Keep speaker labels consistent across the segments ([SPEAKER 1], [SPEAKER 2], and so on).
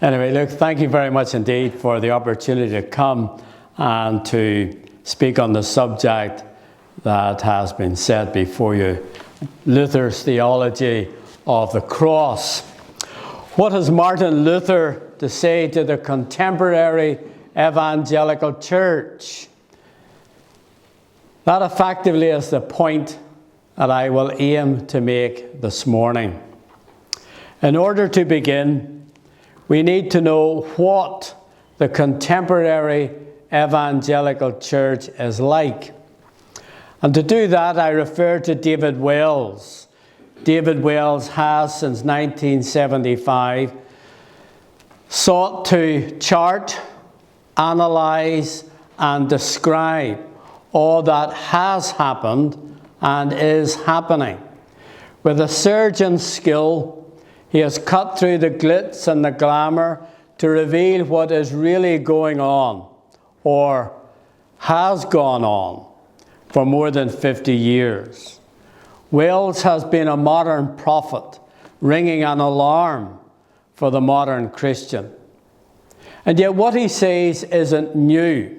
[SPEAKER 1] Anyway, look, thank you very much indeed for the opportunity to come and to speak on the subject that has been set before you, Luther's theology of the cross. What has Martin Luther to say to the contemporary evangelical church? That effectively is the point that I will aim to make this morning. In order to begin, we need to know what the contemporary evangelical church is like. And to do that, I refer to David Wells. David Wells has, since 1975, sought to chart, analyse, and describe all that has happened and is happening. With a surgeon's skill, he has cut through the glitz and the glamour to reveal what is really going on, or has gone on, for more than 50 years. Wells has been a modern prophet, ringing an alarm for the modern Christian. And yet what he says isn't new.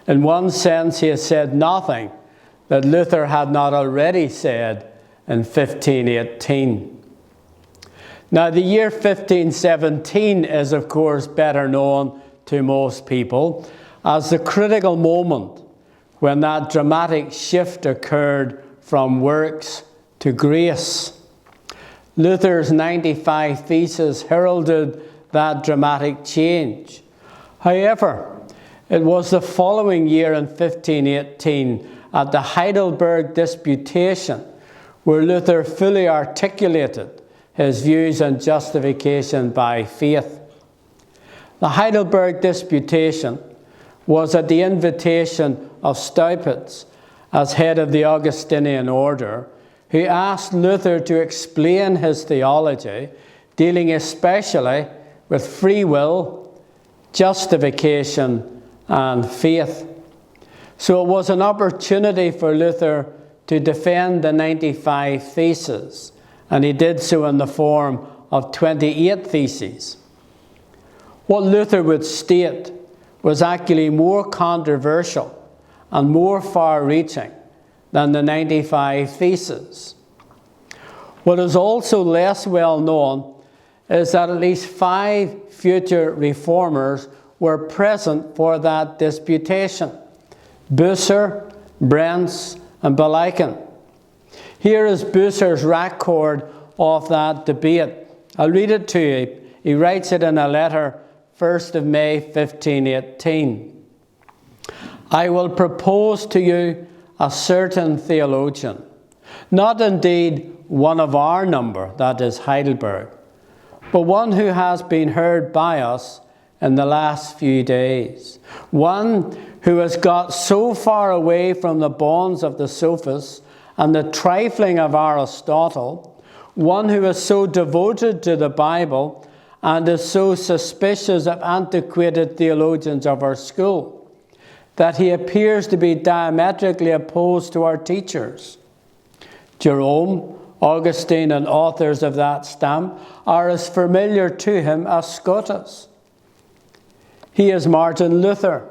[SPEAKER 1] In one sense, he has said nothing that Luther had not already said in 1518. Now, the year 1517 is, of course, better known to most people as the critical moment when that dramatic shift occurred from works to grace. Luther's 95 Theses heralded that dramatic change. However, it was the following year in 1518 at the Heidelberg Disputation where Luther fully articulated his views on justification by faith. The Heidelberg Disputation was at the invitation of Staupitz, as head of the Augustinian order, who asked Luther to explain his theology, dealing especially with free will, justification, and faith. So it was an opportunity for Luther to defend the 95 Theses, and he did so in the form of 28 Theses. What Luther would state was actually more controversial and more far-reaching than the 95 Theses. What is also less well known is that at least 5 future reformers were present for that disputation: Bucer, Brentz, and Beliken. Here is Bucer's record of that debate. I'll read it to you. He writes it in a letter, 1st of May, 1518. I will propose to you a certain theologian, not indeed one of our number, that is Heidelberg, but one who has been heard by us in the last few days, one who has got so far away from the bonds of the sophists and the trifling of Aristotle, one who is so devoted to the Bible and is so suspicious of antiquated theologians of our school, that he appears to be diametrically opposed to our teachers. Jerome, Augustine, and authors of that stamp are as familiar to him as Scotus. He is Martin Luther,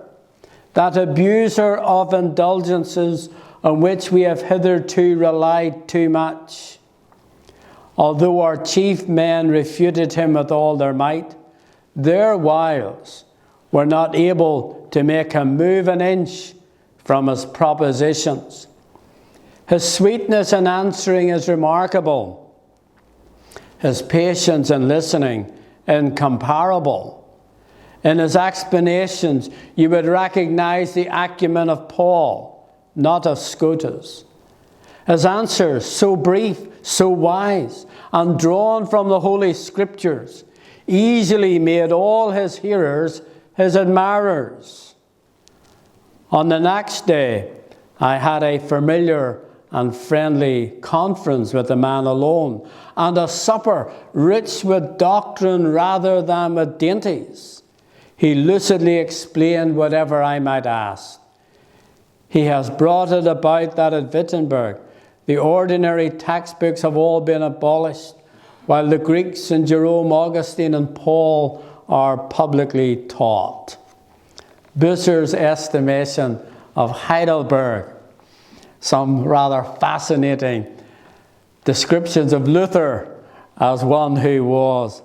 [SPEAKER 1] that abuser of indulgences on which we have hitherto relied too much. Although our chief men refuted him with all their might, their wiles were not able to make him move an inch from his propositions. His sweetness in answering is remarkable, his patience in listening incomparable. In his explanations, you would recognize the acumen of Paul, not of Scotus. His answers, so brief, so wise, and drawn from the Holy Scriptures, easily made all his hearers his admirers. On the next day, I had a familiar and friendly conference with the man alone, and a supper rich with doctrine rather than with dainties. He lucidly explained whatever I might ask. He has brought it about that at Wittenberg the ordinary textbooks have all been abolished, while the Greeks and Jerome, Augustine, and Paul are publicly taught. Bucer's estimation of Heidelberg, some rather fascinating descriptions of Luther as one who was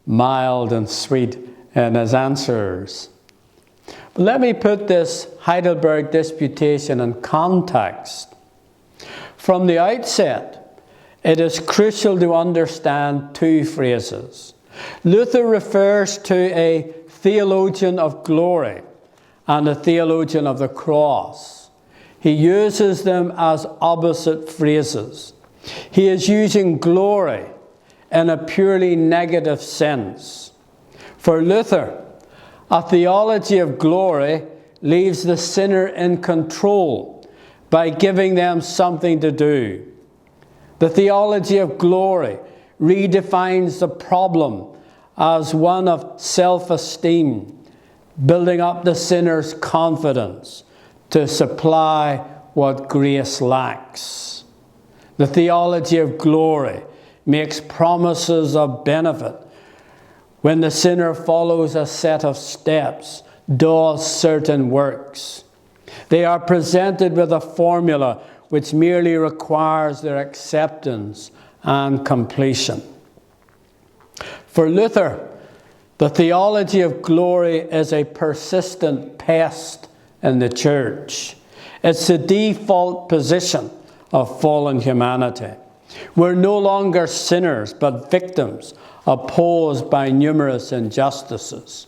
[SPEAKER 1] mild and sweet in his answers. But let me put this Heidelberg disputation in context. From the outset, it is crucial to understand two phrases. Luther refers to a theologian of glory and a theologian of the cross. He uses them as opposite phrases. He is using glory in a purely negative sense. For Luther, a theology of glory leaves the sinner in control by giving them something to do. The theology of glory redefines the problem as one of self-esteem, building up the sinner's confidence to supply what grace lacks. The theology of glory makes promises of benefit when the sinner follows a set of steps, does certain works. They are presented with a formula which merely requires their acceptance and completion. For Luther, the theology of glory is a persistent pest in the church. It's the default position of fallen humanity. We're no longer sinners, but victims, opposed by numerous injustices.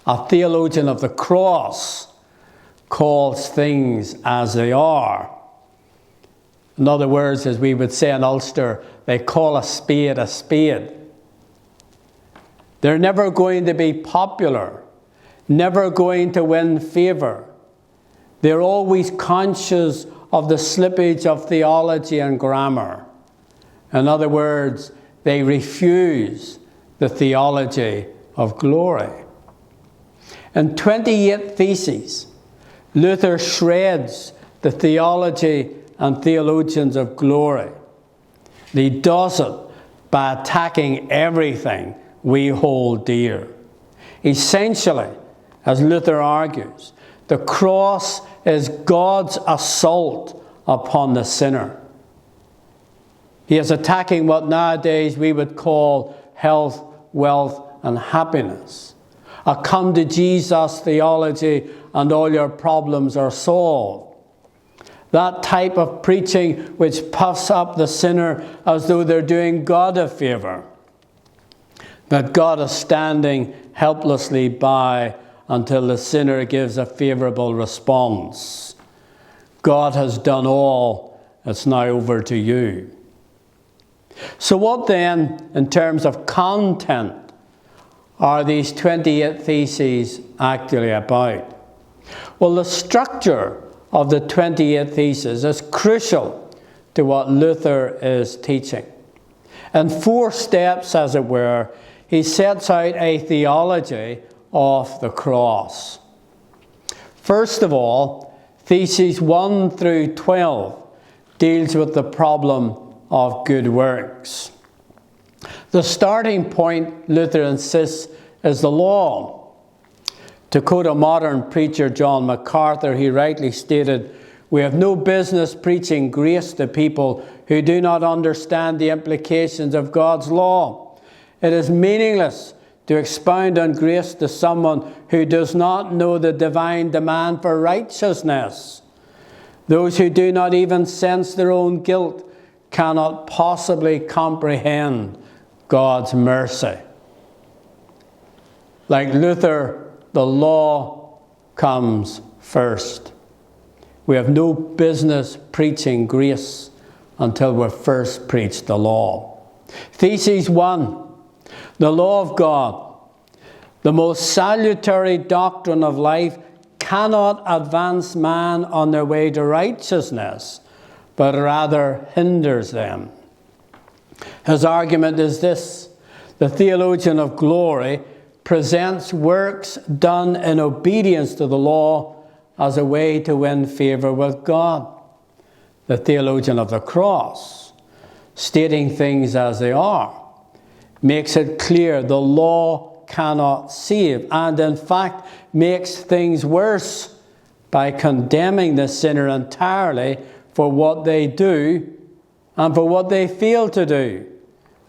[SPEAKER 1] A theologian of the cross calls things as they are. In other words, as we would say in Ulster, they call a spade a spade. They're never going to be popular, never going to win favour. They're always conscious of the slippage of theology and grammar. In other words, they refuse the theology of glory. In 28 Theses, Luther shreds the theology and theologians of glory. He does it by attacking everything we hold dear. Essentially, as Luther argues, the cross is God's assault upon the sinner. He is attacking what nowadays we would call health, wealth, and happiness. A come to Jesus theology and all your problems are solved. That type of preaching which puffs up the sinner as though they're doing God a favour. That God is standing helplessly by until the sinner gives a favourable response. God has done all, it's now over to you. So what then, in terms of content, are these 28 Theses actually about? Well, the structure of the 28 Theses is crucial to what Luther is teaching. In 4 steps, as it were, he sets out a theology of the cross. First of all, Theses 1 through 12 deals with the problem of good works. The starting point, Luther insists, is the law. To quote a modern preacher, John MacArthur, he rightly stated, "We have no business preaching grace to people who do not understand the implications of God's law. It is meaningless to expound on grace to someone who does not know the divine demand for righteousness. Those who do not even sense their own guilt cannot possibly comprehend God's mercy." Like Luther, the law comes first. We have no business preaching grace until we've first preached the law. Thesis 1, the law of God, the most salutary doctrine of life, cannot advance man on their way to righteousness, but rather hinders them. His argument is this: the theologian of glory presents works done in obedience to the law as a way to win favour with God. The theologian of the cross stating things as they are, makes it clear the law cannot save, and in fact makes things worse by condemning the sinner entirely for what they do and for what they fail to do.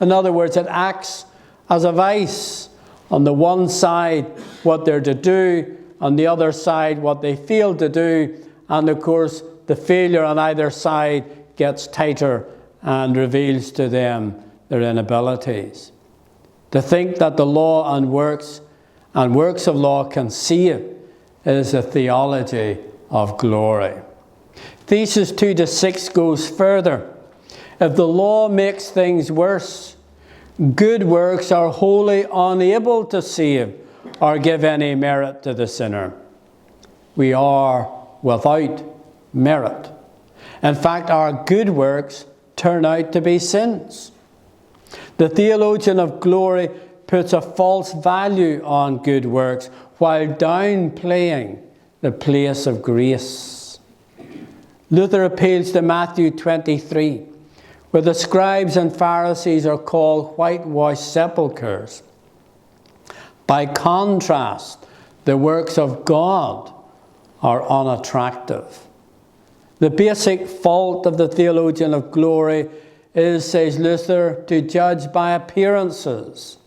[SPEAKER 1] In other words, it acts as a vice. On the one side, what they're to do, on the other side, what they fail to do, and of course, the failure on either side gets tighter and reveals to them their inabilities. To think that the law and works of law can save is a theology of glory. Thesis 2-6 goes further. If the law makes things worse, good works are wholly unable to save or give any merit to the sinner. We are without merit. In fact, our good works turn out to be sins. The theologian of glory puts a false value on good works while downplaying the place of grace. Luther appeals to Matthew 23, where the scribes and Pharisees are called whitewashed sepulchres. By contrast, the works of God are unattractive. The basic fault of the theologian of glory is, says Luther, to judge by appearances.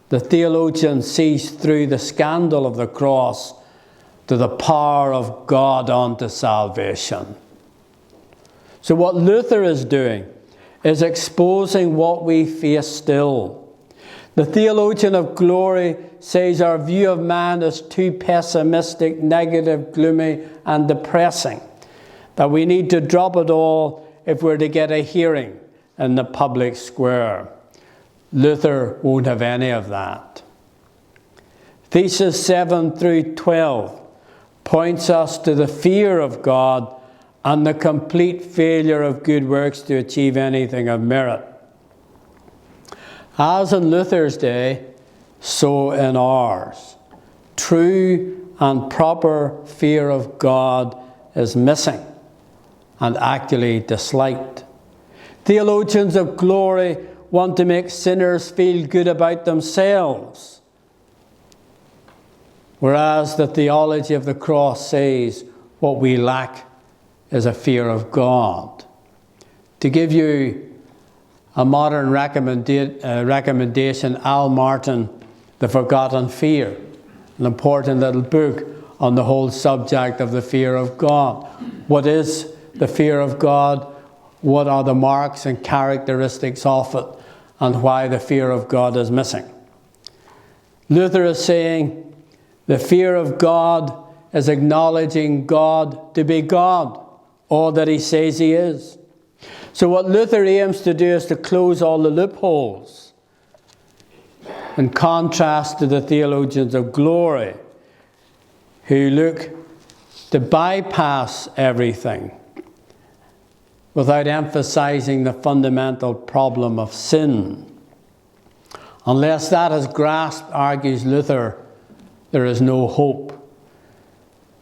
[SPEAKER 1] The theologian sees through the scandal of the cross to the power of God unto salvation. So what Luther is doing is exposing what we face still. The theologian of glory says our view of man is too pessimistic, negative, gloomy, and depressing, that we need to drop it all if we're to get a hearing in the public square. Luther won't have any of that. Thesis 7-12 points us to the fear of God and the complete failure of good works to achieve anything of merit. As in Luther's day, so in ours. True and proper fear of God is missing and actually disliked. Theologians of glory want to make sinners feel good about themselves, whereas the theology of the cross says what we lack is a fear of God. To give you a modern recommendation, Al Martin, The Forgotten Fear, an important little book on the whole subject of the fear of God. What is the fear of God? What are the marks and characteristics of it? And why the fear of God is missing. Luther is saying the fear of God is acknowledging God to be God, all that he says he is. So what Luther aims to do is to close all the loopholes, in contrast to the theologians of glory, who look to bypass everything without emphasizing the fundamental problem of sin. Unless that is grasped, argues Luther, there is no hope.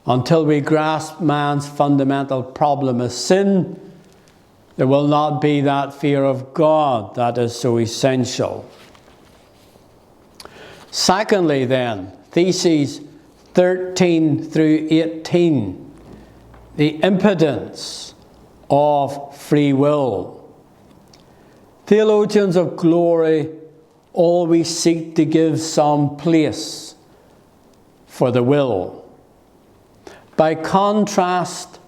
[SPEAKER 1] Until we grasp man's fundamental problem as sin, there will not be that fear of God that is so essential. Secondly then, theses 13-18, the impotence of free will. Theologians of glory always seek to give some place for the will. By contrast,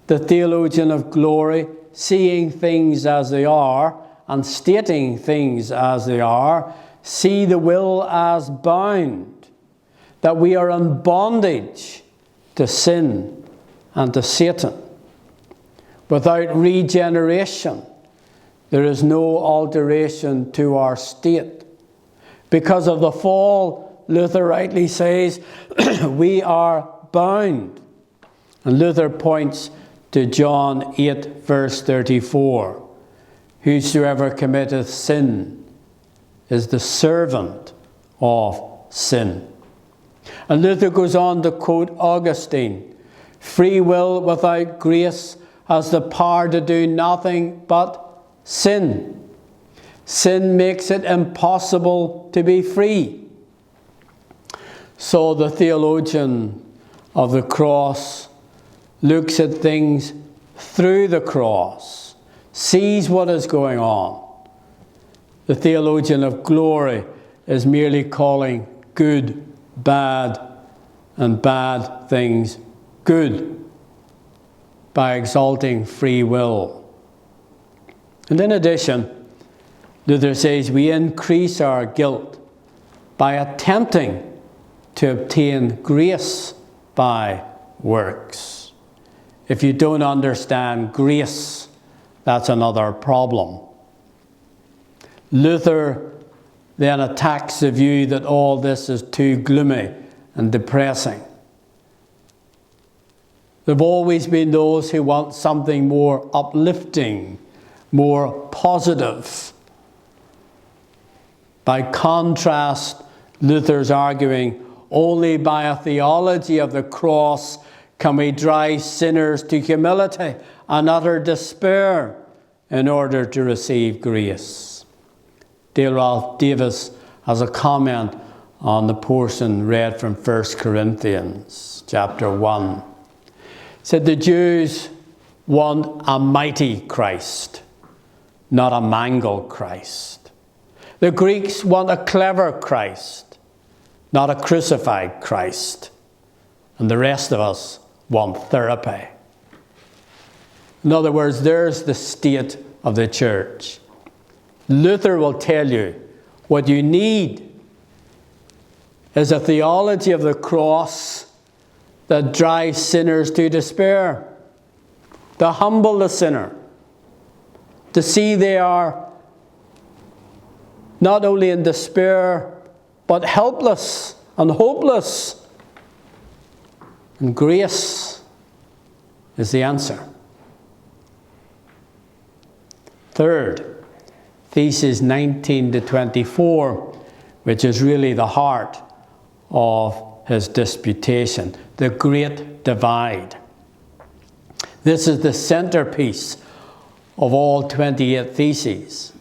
[SPEAKER 1] the theologian of glory, seeing things as they are and stating things as they are, see the will as bound, that we are in bondage to sin and to Satan. Without regeneration, there is no alteration to our state. Because of the fall, Luther rightly says, we are bound. And Luther points to John 8, verse 34. Whosoever committeth sin is the servant of sin. And Luther goes on to quote Augustine. Free will without grace has the power to do nothing but sin. Sin makes it impossible to be free. So the theologian of the cross looks at things through the cross, sees what is going on. The theologian of glory is merely calling good bad and bad things good by exalting free will. And in addition, Luther says we increase our guilt by attempting to obtain grace by works. If you don't understand grace, that's another problem. Luther then attacks the view that all this is too gloomy and depressing. There have always been those who want something more uplifting, more positive. By contrast, Luther's arguing only by a theology of the cross can we drive sinners to humility and utter despair in order to receive grace. Dale Ralph Davis has a comment on the portion read from 1 Corinthians chapter 1. He said the Jews want a mighty Christ, not a mangled Christ. The Greeks want a clever Christ, not a crucified Christ. And the rest of us want therapy. In other words, there's the state of the church. Luther will tell you what you need is a theology of the cross that drives sinners to despair, to humble the sinner, to see they are not only in despair, but helpless and hopeless. And grace is the answer. Third, theses 19 to 24, which is really the heart of his disputation, the great divide. This is the centerpiece of all 28 theses.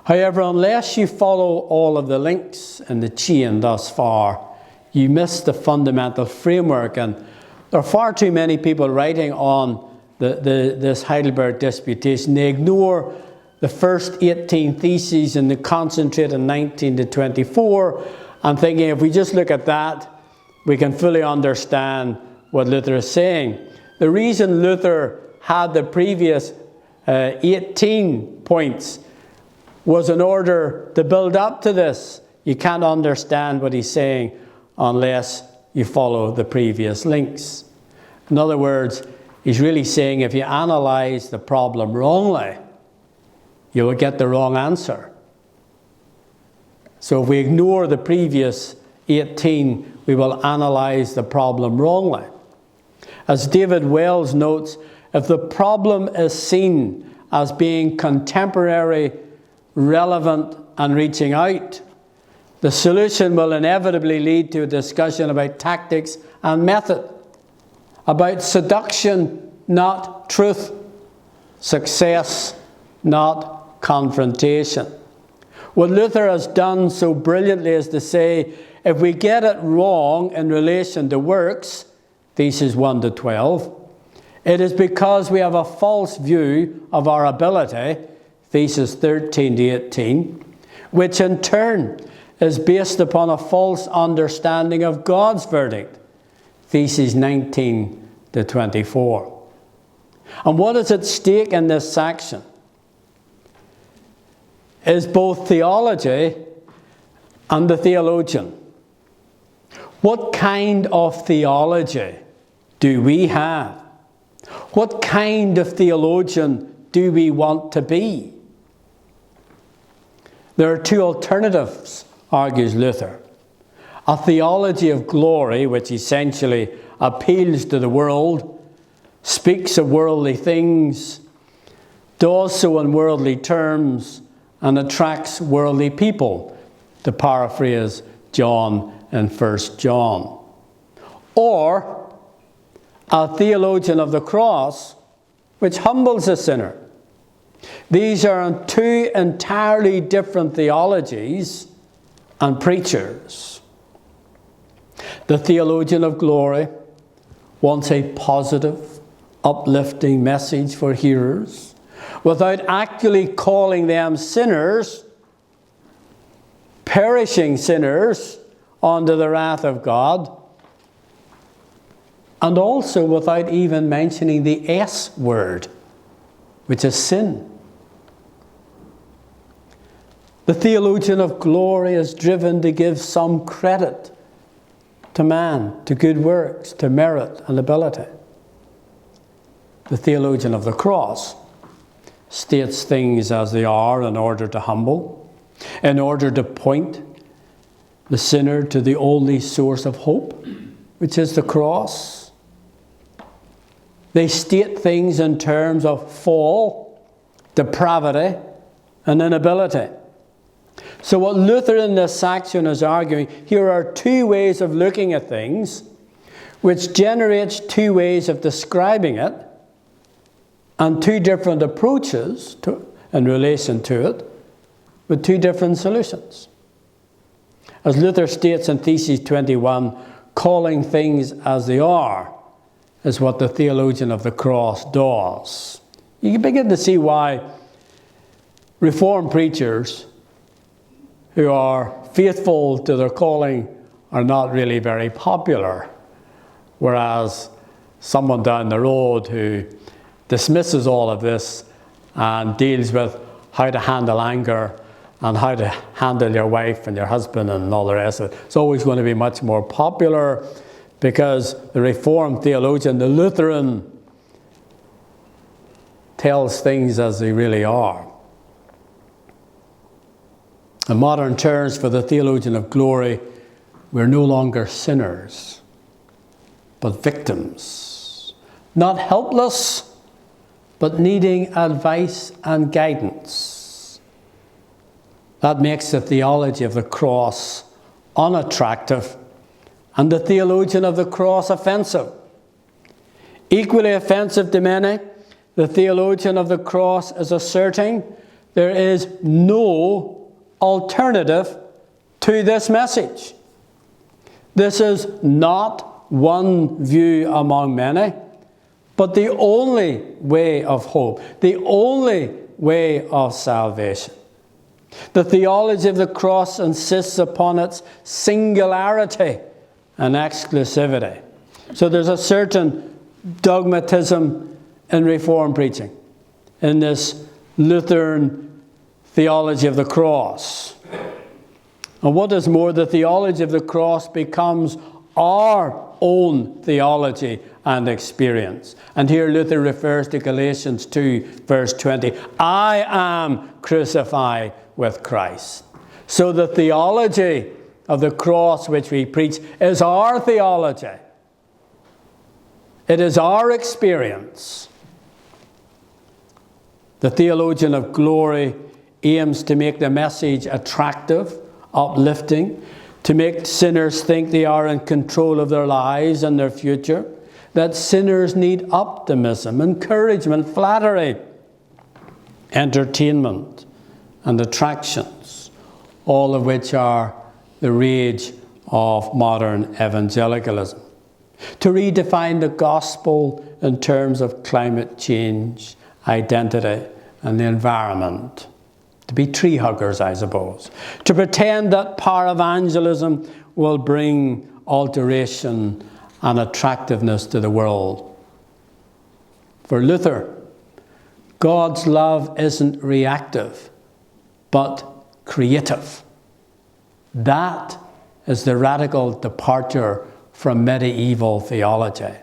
[SPEAKER 1] However, unless you follow all of the links in the chain thus far, you miss the fundamental framework. And there are far too many people writing on this Heidelberg disputation. They ignore the first 18 theses and they concentrate on 19 to 24 and thinking if we just look at that, we can fully understand what Luther is saying. The reason Luther had the previous 18 points was in order to build up to this. You can't understand what he's saying unless you follow the previous links. In other words, he's really saying if you analyze the problem wrongly, you will get the wrong answer. So if we ignore the previous 18, we will analyze the problem wrongly. As David Wells notes, if the problem is seen as being contemporary, relevant, and reaching out, the solution will inevitably lead to a discussion about tactics and method, about seduction, not truth, success, not confrontation. What Luther has done so brilliantly is to say, if we get it wrong in relation to works, theses 1 to 12, it is because we have a false view of our ability, theses 13 to 18, which in turn is based upon a false understanding of God's verdict, theses 19 to 24. And what is at stake in this section is both theology and the theologian. What kind of theology do we have? What kind of theologian do we want to be? There are two alternatives, argues Luther. A theology of glory, which essentially appeals to the world, speaks of worldly things, does so in worldly terms, and attracts worldly people, to paraphrase John in 1 John. Or a theologian of the cross, which humbles the sinner, These are two entirely different theologies and preachers. The theologian of glory wants a positive, uplifting message for hearers without actually calling them sinners, perishing sinners, under the wrath of God, and also without even mentioning the S word, which is sin. The theologian of glory is driven to give some credit to man, to good works, to merit and ability. The theologian of the cross states things as they are in order to humble, in order to point the sinner to the only source of hope, which is the cross. They state things in terms of fall, depravity, and inability. So what Luther in this section is arguing, here are two ways of looking at things, which generates two ways of describing it, and two different approaches in relation to it, with two different solutions. As Luther states in Theses 21, calling things as they are is what the theologian of the cross does. You can begin to see why Reformed preachers who are faithful to their calling are not really very popular, whereas someone down the road who dismisses all of this and deals with how to handle anger and how to handle your wife and your husband and all the rest of it, it's always going to be much more popular, because the Reformed theologian, the Lutheran, tells things as they really are. In modern terms, for the theologian of glory, we're no longer sinners, but victims. Not helpless, but needing advice and guidance. That makes the theology of the cross unattractive and the theologian of the cross offensive. Equally offensive to many, the theologian of the cross is asserting there is no alternative to this message. This is not one view among many, but the only way of hope, the only way of salvation. The theology of the cross insists upon its singularity and exclusivity. So there's a certain dogmatism in Reformed preaching, in this Lutheran theology of the cross. And what is more, the theology of the cross becomes our own theology and experience. And here Luther refers to Galatians 2, verse 20. I am crucified with Christ. So the theology of the cross which we preach is our theology. It is our experience. The theologian of glory aims to make the message attractive, uplifting, to make sinners think they are in control of their lives and their future, that sinners need optimism, encouragement, flattery, entertainment, and attractions, all of which are the rage of modern evangelicalism. To redefine the gospel in terms of climate change, identity, and the environment. To be tree huggers, I suppose. To pretend that paraevangelism will bring alteration and attractiveness to the world. For Luther, God's love isn't reactive, but creative. That is the radical departure from medieval theology.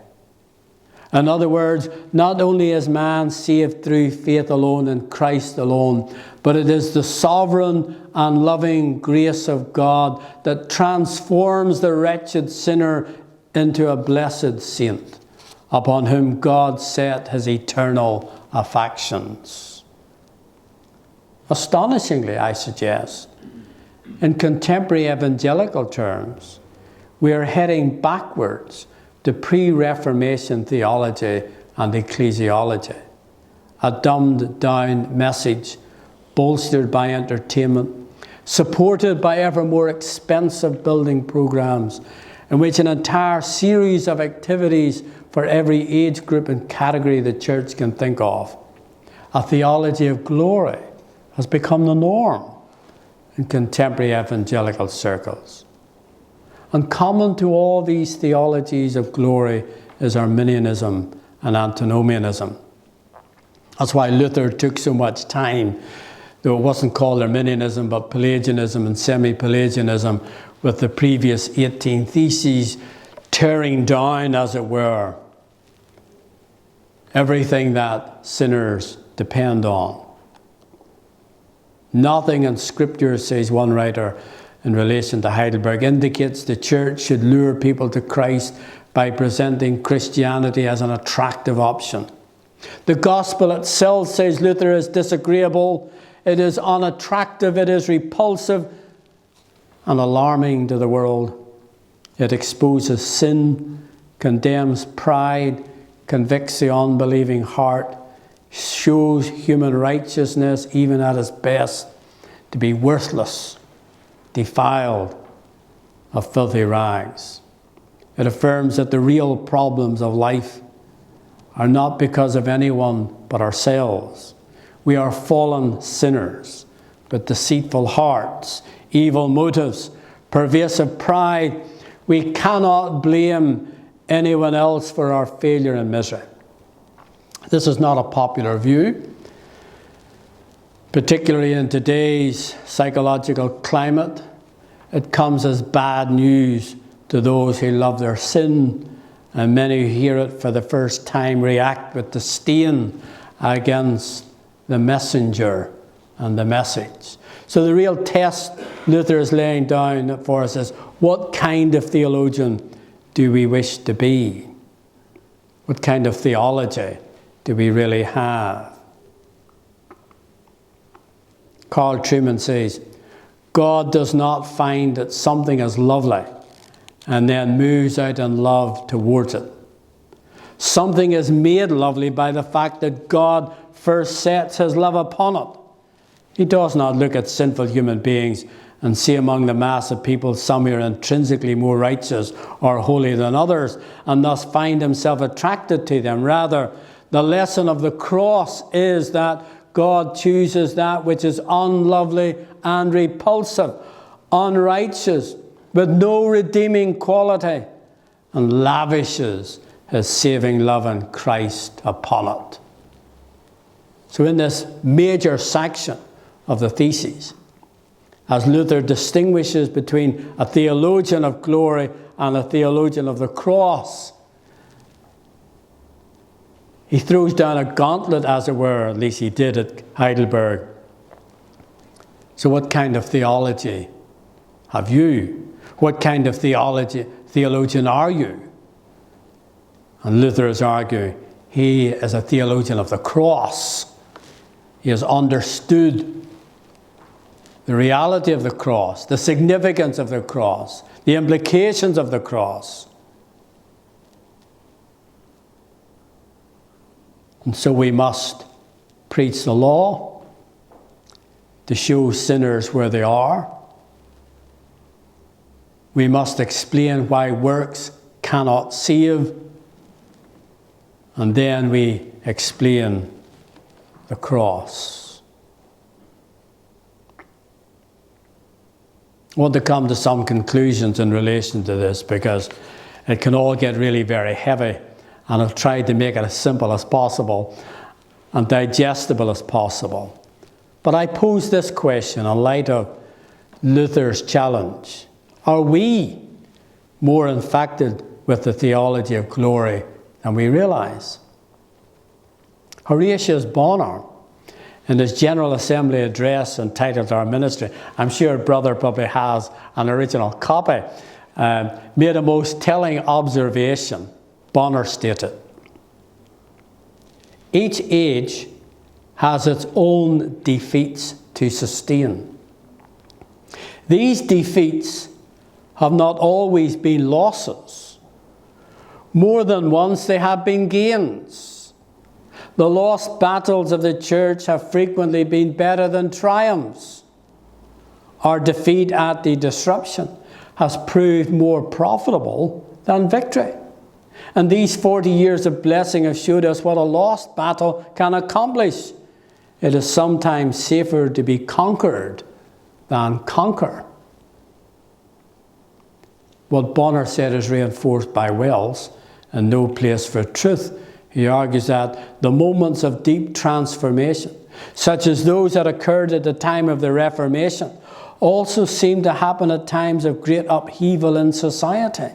[SPEAKER 1] In other words, not only is man saved through faith alone in Christ alone, but it is the sovereign and loving grace of God that transforms the wretched sinner into a blessed saint, upon whom God set his eternal affections. Astonishingly, I suggest, in contemporary evangelical terms, we are heading backwards to pre-Reformation theology and ecclesiology. a dumbed-down message, bolstered by entertainment, supported by ever more expensive building programs, in which an entire series of activities for every age group and category the church can think of. A theology of glory has become the norm in contemporary evangelical circles. And common to all these theologies of glory is Arminianism and antinomianism. That's why Luther took so much time, though it wasn't called Arminianism, but Pelagianism and semi-Pelagianism, with the previous 18 theses tearing down, as it were, everything that sinners depend on. Nothing in Scripture, says one writer in relation to Heidelberg, indicates the church should lure people to Christ by presenting Christianity as an attractive option. The gospel itself, says Luther, is disagreeable, it is unattractive, it is repulsive and alarming to the world. It exposes sin, condemns pride, convicts the unbelieving heart, shows human righteousness, even at its best, to be worthless, defiled, of filthy rags. It affirms that the real problems of life are not because of anyone but ourselves. We are fallen sinners with deceitful hearts, evil motives, pervasive pride. We cannot blame anyone else for our failure and misery. This is not a popular view, particularly in today's psychological climate. It comes as bad news to those who love their sin, and many who hear it for the first time react with disdain against the messenger and the message. So the real test Luther is laying down for us is, what kind of theologian do we wish to be? What kind of theology do we really have? Carl Trueman says, God does not find that something is lovely and then moves out in love towards it. Something is made lovely by the fact that God first sets his love upon it. He does not look at sinful human beings and see among the mass of people some who are intrinsically more righteous or holy than others, and thus find himself attracted to them. Rather, the lesson of the cross is that God chooses that which is unlovely and repulsive, unrighteous, with no redeeming quality, and lavishes his saving love in Christ upon it. So in this major section of the theses, as Luther distinguishes between a theologian of glory and a theologian of the cross, he throws down a gauntlet, as it were, at least he did at Heidelberg. So what kind of theology have you? What kind of theologian are you? And Luther is arguing he is a theologian of the cross. He has understood the reality of the cross, the significance of the cross, the implications of the cross. And so we must preach the law to show sinners where they are. We must explain why works cannot save. And then we explain the cross. I want to come to some conclusions in relation to this, because it can all get really very heavy, and I've tried to make it as simple as possible and digestible as possible. But I pose this question in light of Luther's challenge. Are we more infected with the theology of glory than we realize? Horatius Bonar, in his General Assembly address entitled Our Ministry, I'm sure Brother probably has an original copy, made a most telling observation. Bonar stated, each age has its own defeats to sustain. These defeats have not always been losses. More than once they have been gains. The lost battles of the church have frequently been better than triumphs. Our defeat at the disruption has proved more profitable than victory. And these 40 years of blessing have showed us what a lost battle can accomplish. It is sometimes safer to be conquered than conquer. What Bonner said is reinforced by Wells in No Place for Truth. He argues that the moments of deep transformation, such as those that occurred at the time of the Reformation, also seem to happen at times of great upheaval in society.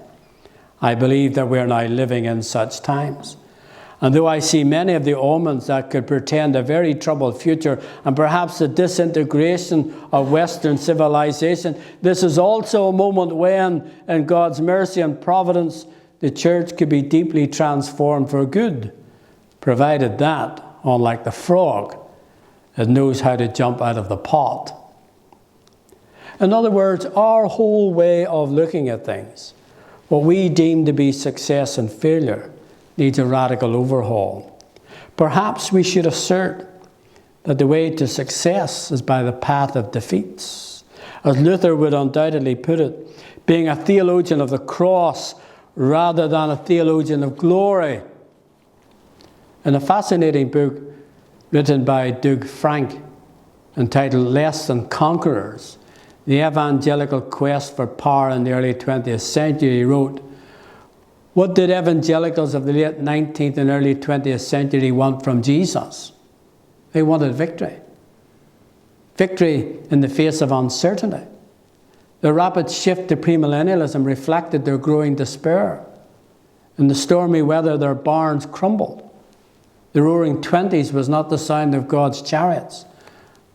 [SPEAKER 1] I believe that we are now living in such times. And though I see many of the omens that could portend a very troubled future and perhaps the disintegration of Western civilization, this is also a moment when, in God's mercy and providence, the church could be deeply transformed for good, provided that, unlike the frog, it knows how to jump out of the pot. In other words, our whole way of looking at things, what we deem to be success and failure, needs a radical overhaul. Perhaps we should assert that the way to success is by the path of defeats. As Luther would undoubtedly put it, being a theologian of the cross rather than a theologian of glory. In a fascinating book written by Doug Frank entitled Less Than Conquerors, The Evangelical Quest for Power in the Early 20th Century, he wrote, "What did evangelicals of the late 19th and early 20th century want from Jesus? They wanted victory. Victory in the face of uncertainty. The rapid shift to premillennialism reflected their growing despair. In the stormy weather, their barns crumbled. The roaring 20s was not the sound of God's chariots,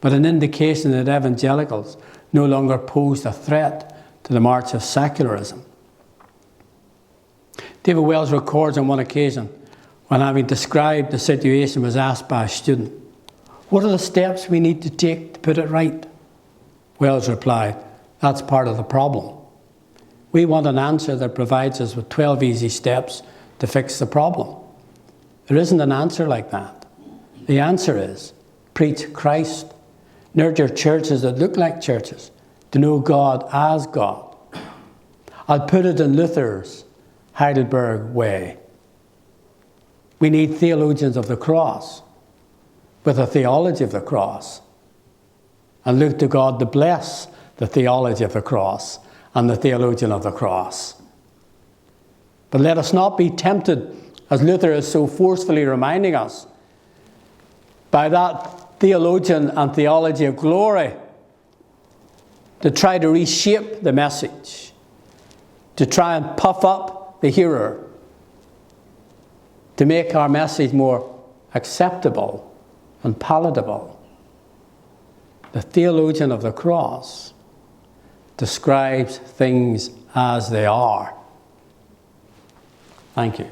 [SPEAKER 1] but an indication that evangelicals no longer posed a threat to the march of secularism." David Wells records on one occasion, when having described the situation, was asked by a student, "What are the steps we need to take to put it right?" Wells replied, "That's part of the problem. We want an answer that provides us with 12 easy steps to fix the problem. There isn't an answer like that. The answer is preach Christ, nurture churches that look like churches, to know God as God. I'll put it in Luther's Heidelberg way. We need theologians of the cross with a theology of the cross, and look to God to bless the theology of the cross and the theologian of the cross. But let us not be tempted, as Luther is so forcefully reminding us, by that theologian and theology of glory to try to reshape the message, to try and puff up the hearer, to make our message more acceptable and palatable. The theologian of the cross describes things as they are. Thank you.